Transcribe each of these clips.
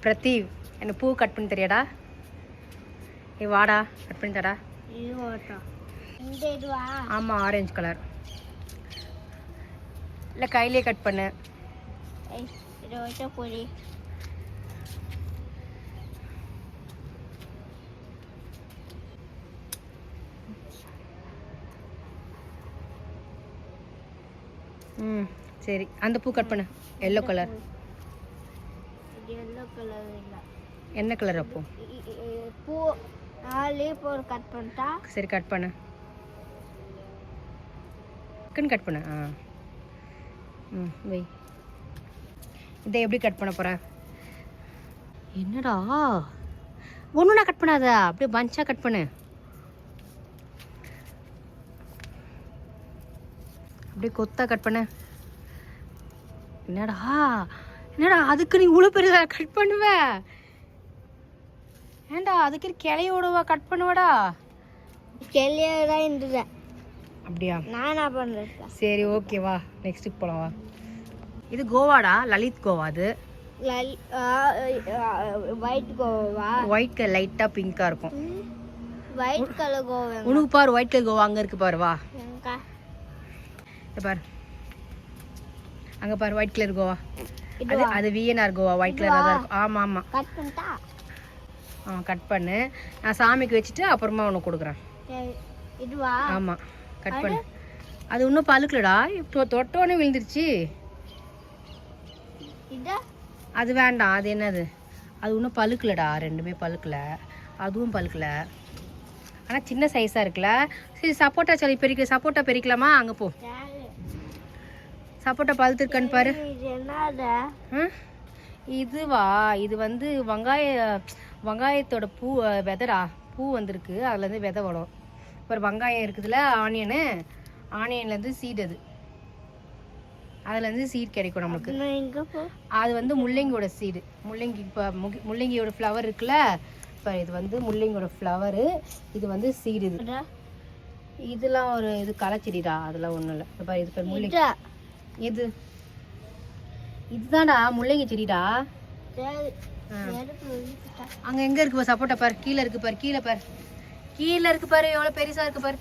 பிரதீவ் எனக்கு பூ கட் பண்ணி தெரியாடா? ஏ வாடா, கட் பண்ணி தடா. ஆமாம், ஆரஞ்சு கலர். இல்லை கையிலே கட் பண்ணு. ம் சரி, அந்த பூ கட் பண்ணு. Yellow colour. என்ன கலர் அப்போ? பூ கட் பண்ணிட்டா. சரி கட் பண்ணு. கட் பண்ணு. வை. இதை எப்படி கட் பண்ண போற? என்னடா ஒன்றுனா கட் பண்ணாத, அப்படியே பஞ்சா கட் பண்ணு. அப்படியே கொத்தா கட் பண்ண. என்னடா என்னடா அதுக்கு நீ இவ்வளோ பெரிய கட் பண்ணுவ? ஏண்டா அதுக்கு கிளையோடவா கட் பண்ணுவடா? கிளையோட இருந்தது. அப்படியா? நான் என்ன பண்ணுறேன்? சரி ஓகே வா, நெக்ஸ்ட்டுக்கு போகலாம் வா. இது கோவாடா, லலித் கோவா. அது ஒயிட் கோவா. ஒயிட் கலர் லைட்டாக பிங்காக இருக்கும். ஒயிட் கலர் கோவா உனக்கு பாரு, ஒயிட் கலர் கோவா அங்கே இருக்கு பாரு. வா பாரு, அங்கே பாரு ஒயிட் கலர் கோவா. அது விஎன்ஆர் கோவா, ஒயிட் கலராக தான் இருக்கும். ஆமாம் ஆமாம், கட் பண்ணிட்டா. கட் பண்ணு. நான் சாமிக்கு வச்சுட்டு அப்புறமா உனக்கு கொடுக்குறேன். இதுவா? ஆமாம், கட் பண்ணு. அது இன்னும் பழுக்கலடா, இப்போ தொட்டோன்னே விழுந்துருச்சு. அது வேண்டாம். அது என்னது? அது இன்னும் பழுக்கலடா, ரெண்டுமே பழுக்கல. அதுவும் பழுக்கல, ஆனால் சின்ன சைஸாக இருக்குல்ல. சரி சப்போட்டா சளி பெரிக்கல, சப்போட்டா பெரிக்கலாமா? அங்கே போ. சப்போட்டா பழுத்துருக்கான்னு பாரு. இதுவா? இது வந்து வெங்காயத்தோட பூ விதைடா. பூ வந்திருக்கு, அதுலேருந்து விதை வரும். இப்போ வெங்காயம் இருக்குதுல்ல, ஆனியன்லேருந்து சீட். அதுலேருந்து சீட் கிடைக்கும் நம்மளுக்கு. அது வந்து முள்ளங்கியோட சீடு. முள்ளங்கி இப்போ முள்ளங்கியோட ஃப்ளவர் இருக்குல்ல, இப்போ இது வந்து முள்ளங்கியோட ஃப்ளவரு. இது வந்து சீடு. இது இதெல்லாம் ஒரு இது களைச்செடிடா, அதெல்லாம் ஒன்றும் இல்லை. இப்போ இது பேர் முள்ளங்கி. இது இதுதான்டா முள்ளங்கி செடிடா. அங்கே எங்கே இருக்கு பாரு சப்போட்டா பாரு, கீழே இருக்கு பாரு, கீழே பாரு, கீழே இருக்கு பாரு, எவ்வளோ பெருசாக இருக்கு பாரு.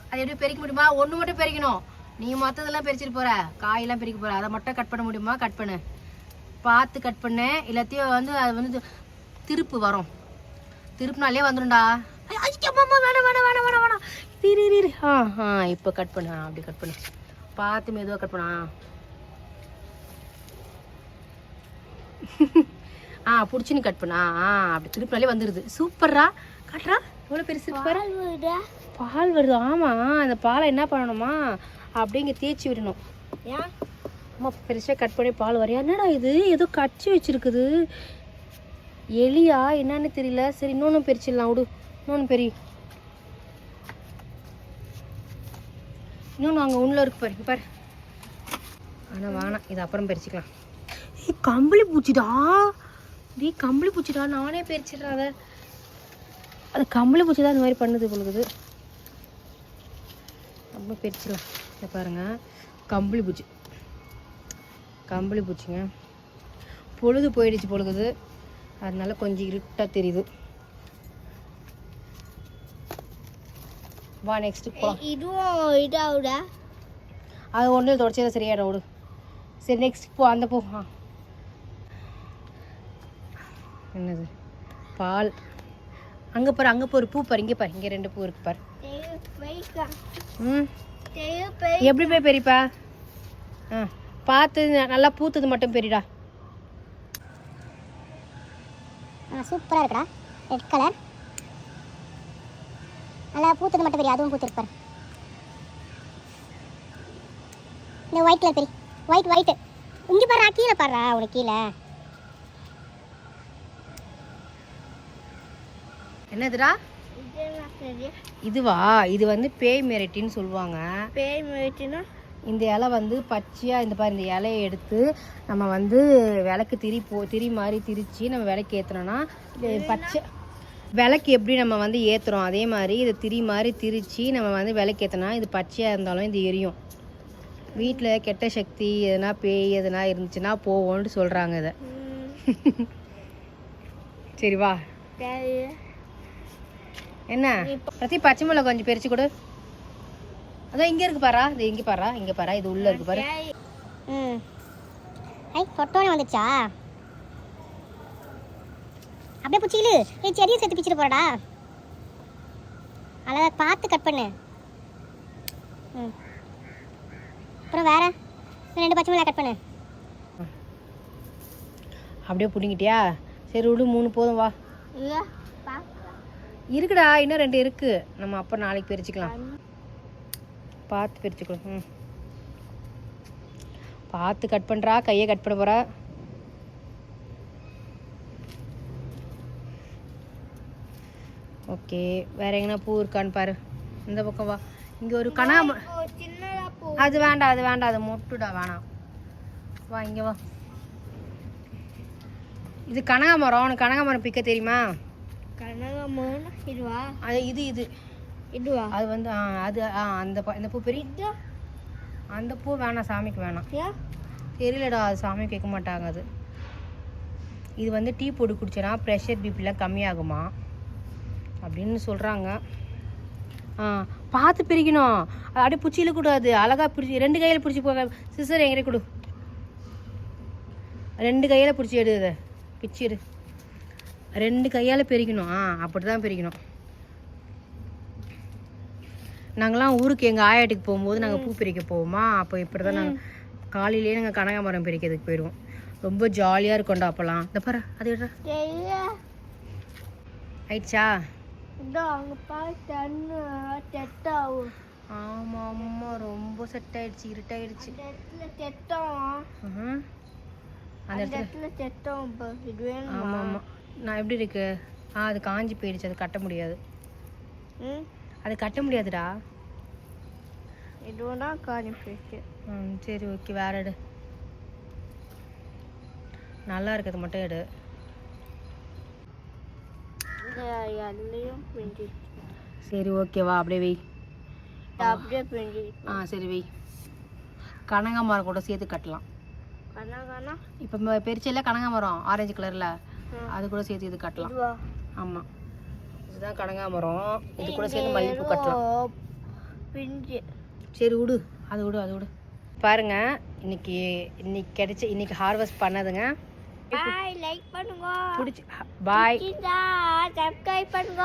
அது எப்படி பெருக்க முடியுமா? ஒன்று மட்டும் பெருக்கணும். நீ மற்றதெல்லாம் பறிச்சிட்டு போற, காயெல்லாம் பறிக்க போற, அதை மட்டும் கட் பண்ண முடியுமா? கட் பண்ணு, பார்த்து கட் பண்ணு. எல்லாத்தையும் வந்து அது வந்து திருப்பு வரும், திருப்புனாலே வந்துடும்டா. வேணாம் வேணாம் வேணாம் வேணாம் வேணாம். இப்போ கட் பண்ணு. அப்படி கட் பண்ணு, பார்த்து மெதுவாக கட் பண்ணா. பிடிச்சின்னு கட் பண்ணா. அப்படி திருப்பினாலே வந்துடுது. சூப்பர்ரா. காட்டுறா எவ்வளோ பெருசு இருக்கு பாரு. பால் வருது. ஆமாம், அந்த பாலை என்ன பண்ணணுமா, அப்படிங்க தேய்ச்சி விடணும். அம்மா பெருசாக கட் பண்ணி பால் வரையா? என்னடா இது ஏதோ கச்சி வச்சிருக்குது. எலியா என்னன்னு தெரியல. சரி இன்னொன்று பெரிச்சிடலாம் விடு. இன்னொன்று பெரிய இன்னொன்று அங்கே உள்ள இருக்கு பாரு. பாரு, ஆனால் வேணாம், இது அப்புறம் பறிச்சிக்கலாம். கம்பளி பூச்சிடா. கம்பளி பூச்சிடா, நானே பறிச்சிடுறேன். அது கம்பளி பூச்சி தான் இந்த மாதிரி பண்ணுது பொழுது. ரொம்ப பறிச்சிடலாம். இதை பாருங்க, கம்பளி பூச்சி. கம்பளி பூச்சிங்க. பொழுது போயிடுச்சு பொழுது, அதனால கொஞ்சம் இருட்டாக தெரியுது. வா நெக்ஸ்ட்டு போகலாம். இதுவும் இதாவிட அது ஒன்றும் தொடச்சதை சரியாயிடும் விடு. சரி நெக்ஸ்ட் போ, அந்த போ. என்னது? பால். அங்கே பாரு, அங்கே ஒரு பூ பாரு, இங்கே பாரு, இங்கே 2 பூ இருக்கு பாரு. எப்படி போய் பெரியப்பா? பார்த்து நல்லா பூத்தது மட்டும் பெரியடா. சூப்பராக இருக்குடா. ரெட் கலர் நல்லா பூத்தது மட்டும் பெரிய. அதுவும் பூத்துருக்கு பாரு. இந்த ஒயிட் கலர் பெரிய. ஒயிட் இங்கே பாரு, கீழே பாடுறா, உனக்கு கீழே. என்னதுடா இதுவா? இது வந்து பேய் மிரட்டின்னு சொல்லுவாங்க. பேய் மிரட்டினா இந்த இலை வந்து பச்சையாக இந்த பாரு, இந்த இலையை எடுத்து நம்ம வந்து விளக்கு திரி மாதிரி திரிச்சு நம்ம விளக்கு ஏற்றுனோன்னா, பச்சை விளக்கு எப்படி நம்ம வந்து ஏற்றுறோம் அதே மாதிரி இதை திரி மாதிரி திரிச்சு நம்ம வந்து விளக்கு ஏற்றினா இது பச்சையாக இருந்தாலும் இது எரியும். வீட்டில் கெட்ட சக்தி எதுனா பேய் எதுனா இருந்துச்சுன்னா போவோன்ட்டு சொல்கிறாங்க இதை. சரி வா. என்ன பிரதி பச்சை மிளகா கொஞ்சம் பறிச்சு கொடு. அதான் இங்கே இருக்கு பாரா, இது இங்கே பாரா, இங்கே பாரா, இது உள்ளே இருக்கு பாரு. ம் ஐ தொட்டோனே வந்துச்சா? அப்படியே பிடிச்சிக்கிலு ஏ செடியை சேர்த்து பிடிச்சிட்டு போறடா. அழகா பார்த்து கட் பண்ணு. ம் அப்புறம் வேற 2 பச்சை மிளகாய் கட் பண்ணு. அப்படியே பிடிங்கிட்டியா? சரி விடு, 3 போதும் வா. இருக்குடா, இன்னும் 2 இருக்கு. நம்ம அப்போ நாளைக்கு பறிச்சுக்கலாம். பார்த்து பறிச்சுக்கலாம். ம் பார்த்து கட் பண்ணுறா, கையை கட் பண்ண போகிறா. ஓகே, வேற எங்கன்னா பூ இருக்கான்னு பாரு. இந்த பக்கம் வா. இங்கே ஒரு அது வேண்டாம், அது வேண்டாம், அது மொட்டுடா, வேணாம். வா இங்கே வா. இது கனகாமரம். உனக்கு கனகாமரம் பிக்க தெரியுமா? கனகாமரம் இதுவா? அது இது இதுவா? அது வந்து அது இந்த பூ பெரிய அந்த பூ வேணாம், சாமிக்கு வேணாம். தெரியலடா, அது சாமிக்கு வைக்க மாட்டாங்க. அது இது வந்து டீ போட்டு குடிச்சேன்னா ப்ரெஷர் பிபிலாம் கம்மியாகுமா அப்படின்னு சொல்கிறாங்க. பார்த்து பிரிக்கணும், அப்படியே பிடிச்சில கூடாது. அழகாக பிடிச்சி 2 கையில் பிடிச்சி போக. சிஸ்டர் எங்கிட்ட கொடு. 2 கையில் பிடிச்சி எடு, அதை பிச்சிடு. 2 கையால் பிரிக்கணும். அப்படி தான் பிரிக்கணும். நாங்களாம் ஊருக்கு எங்கள் ஆயாட்டுக்கு போகும்போது நாங்கள் பூ பிரிக்க போவோமா, அப்போ இப்படி தான் நாங்கள் காலையிலேயே நாங்கள் கனகாமரம் பிரிக்கிறதுக்கு போயிடுவோம். ரொம்ப ஜாலியாக இருக்கும்டா அப்போலாம். இந்த பாரு, அது ஆயிடுச்சா? ஆமாம் ஆமாம், ரொம்ப செட் ஆயிடுச்சு, இருட்டாயிடுச்சு. அந்த இடத்துல ஆமாம் ஆமாம். நான் எப்படி இருக்கு? அது காஞ்சி போயிடுச்சு, அது கட்ட முடியாது. அது கட்ட முடியாதுடா. இதுதான் காஞ்சி போயிடுச்சு. சரி ஓகே, வேற எடு. நல்லா இருக்குது, மட்டும் எடு. சரி ஓகேவா, அப்படியே வை. அப்படியே பிரிஞ்சு. சரி வை. கனகாமரம் கூட சேர்த்து கட்டலாம். இப்போ பெருச்சில்ல கனகாமரம் ஆரஞ்சு கலரில், அது கூட சேர்த்து இது கட்டலாம். ஆமாம், இதுதான் கனகாமரம். இது கூட சேர்த்து மல்லிகைப்பூ கட்டலாம். சரி விடு, அது விடு, அது விடு. பாருங்க, இன்னைக்கு கிடைச்ச, இன்னைக்கு ஹார்வெஸ்ட் பண்ணதுங்க. லைக் பண்ணுங்க. பிடிச்சி பாய், சப்ஸ்கிரைப் பண்ணுங்க.